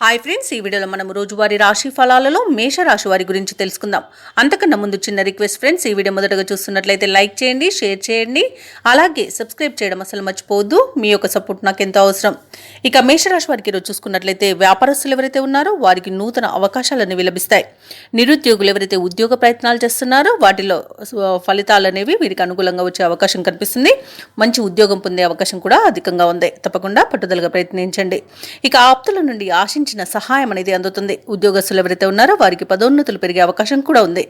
Hi friends, ఈ వీడియోలో మనం రోజువారీ రాశి ఫలాలలో మేషరాశి వారి గురించి తెలుసుకుందాం. అంతకన్నా ముందు చిన్న రిక్వెస్ట్ ఫ్రెండ్స్, ఈ వీడియో మొదటగా చూస్తున్నట్లయితే లైక్ చేయండి, షేర్ చేయండి, అలాగే సబ్స్క్రైబ్ చేయడం అసలు మర్చిపోవద్దు. మీ యొక్క సపోర్ట్ నాకు ఎంతో అవసరం. ఇక మేషరాశి వారికి ఈరోజు చూసుకున్నట్లయితే వ్యాపారస్తులు ఎవరైతే ఉన్నారో వారికి నూతన అవకాశాలు అనేవి లభిస్తాయి. నిరుద్యోగులు ఎవరైతే ఉద్యోగ ప్రయత్నాలు చేస్తున్నారో వాటిలో ఫలితాలు అనేవి వీరికి అనుకూలంగా వచ్చే అవకాశం కనిపిస్తుంది. మంచి ఉద్యోగం పొందే అవకాశం కూడా అధికంగా ఉంది. తప్పకుండా పట్టుదలగా ప్రయత్నించండి. ఇక ఆప్తుల నుండి ఆశించిన సహాయం అనేది అందుతుంది. ఉద్యోగస్తులు ఎవరైతే ఉన్నారో వారికి పదోన్నతులు పెరిగే అవకాశం కూడా ఉంది.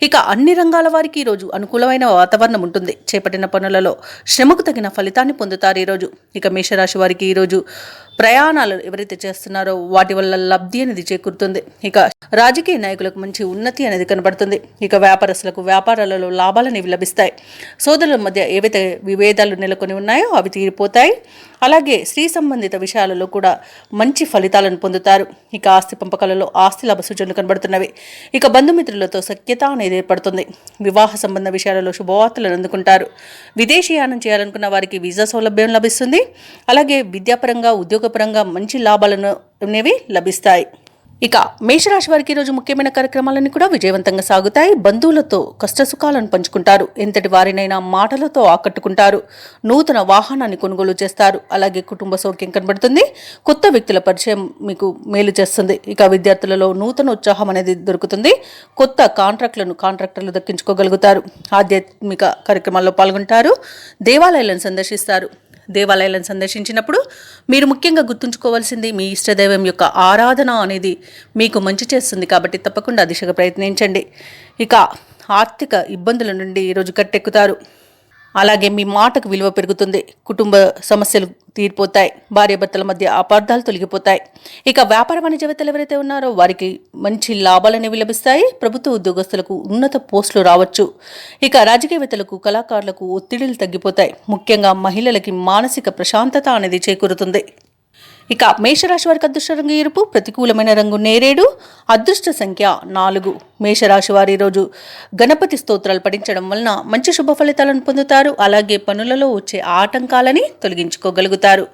ఇక అన్ని రంగాల వారికి ఈ రోజు అనుకూలమైన వాతావరణం ఉంటుంది. చేపట్టిన పనులలో శ్రమకు తగిన ఫలితాన్ని పొందుతారు ఈరోజు. ఇక మేషరాశి వారికి ఈరోజు ప్రయాణాలు ఎవరైతే చేస్తున్నారో వాటి వల్ల లబ్ధి అనేది చేకూరుతుంది. ఇక రాజకీయ నాయకులకు మంచి ఉన్నతి అనేది కనబడుతుంది. ఇక వ్యాపారస్తులకు వ్యాపారాలలో లాభాలు అనేవి లభిస్తాయి. సోదరుల మధ్య ఏవైతే విభేదాలు నెలకొని ఉన్నాయో అవి తీరిపోతాయి. అలాగే స్త్రీ సంబంధిత విషయాలలో కూడా మంచి ఫలితాలను పొందుతారు. ఇక ఆస్తి పంపకాలలో ఆస్తి లాభ సూచనలు కనబడుతున్నవి. ఇక బంధుమిత్రులతో సఖ్యత అనేది ఏర్పడుతుంది. వివాహ సంబంధ విషయాలలో శుభవార్తలను అందుకుంటారు. విదేశీయానం చేయాలనుకున్న వారికి వీసా సౌలభ్యం లభిస్తుంది. అలాగే విద్యాపరంగా ఉద్యోగపరంగా మంచి లాభాలను అనేవి లభిస్తాయి. ఇక మేషరాశి వారికి ఈరోజు ముఖ్యమైన కార్యక్రమాలన్నీ కూడా విజయవంతంగా సాగుతాయి. బంధువులతో కష్టసుఖాలను పంచుకుంటారు. ఎంతటి వారినైనా మాటలతో ఆకట్టుకుంటారు. నూతన వాహనాన్ని కొనుగోలు చేస్తారు. అలాగే కుటుంబ సౌఖ్యం కనబడుతుంది. కొత్త వ్యక్తుల పరిచయం మీకు మేలు చేస్తుంది. ఇక విద్యార్థులలో నూతన ఉత్సాహం అనేది దొరుకుతుంది. కొత్త కాంట్రాక్టర్లు దక్కించుకోగలుగుతారు. ఆధ్యాత్మిక కార్యక్రమాల్లో పాల్గొంటారు. దేవాలయాలను సందర్శిస్తారు. దేవాలయాలను సందర్శించినప్పుడు మీరు ముఖ్యంగా గుర్తుంచుకోవాల్సింది మీ ఇష్టదైవం యొక్క ఆరాధన అనేది మీకు మంచి చేస్తుంది. కాబట్టి తప్పకుండా దిశగా ప్రయత్నించండి. ఇక ఆర్థిక ఇబ్బందుల నుండి ఈరోజు గట్టెక్కుతారు. అలాగే మీ మాటకు విలువ పెరుగుతుంది. కుటుంబ సమస్యలు తీరిపోతాయి. భార్యాభర్తల మధ్య అపార్థాలు తొలగిపోతాయి. ఇక వ్యాపార వాణిజ్యవేత్తలు ఎవరైతే ఉన్నారో వారికి మంచి లాభాలు అనేవి లభిస్తాయి. ప్రభుత్వ ఉద్యోగస్తులకు ఉన్నత పోస్టులు రావచ్చు. ఇక రాజకీయవేత్తలకు కళాకారులకు ఒత్తిడిలు తగ్గిపోతాయి. ముఖ్యంగా మహిళలకి మానసిక ప్రశాంతత అనేది చేకూరుతుంది. ఇక మేషరాశి వారికి అదృష్ట రంగు ఎరుపు, ప్రతికూలమైన రంగు నేరేడు, అదృష్ట సంఖ్య 4. మేషరాశి వారి రోజు గణపతి స్తోత్రాలు పఠించడం వలన మంచి శుభ ఫలితాలను పొందుతారు. అలాగే పనులలో వచ్చే ఆటంకాలని తొలగించుకోగలుగుతారు.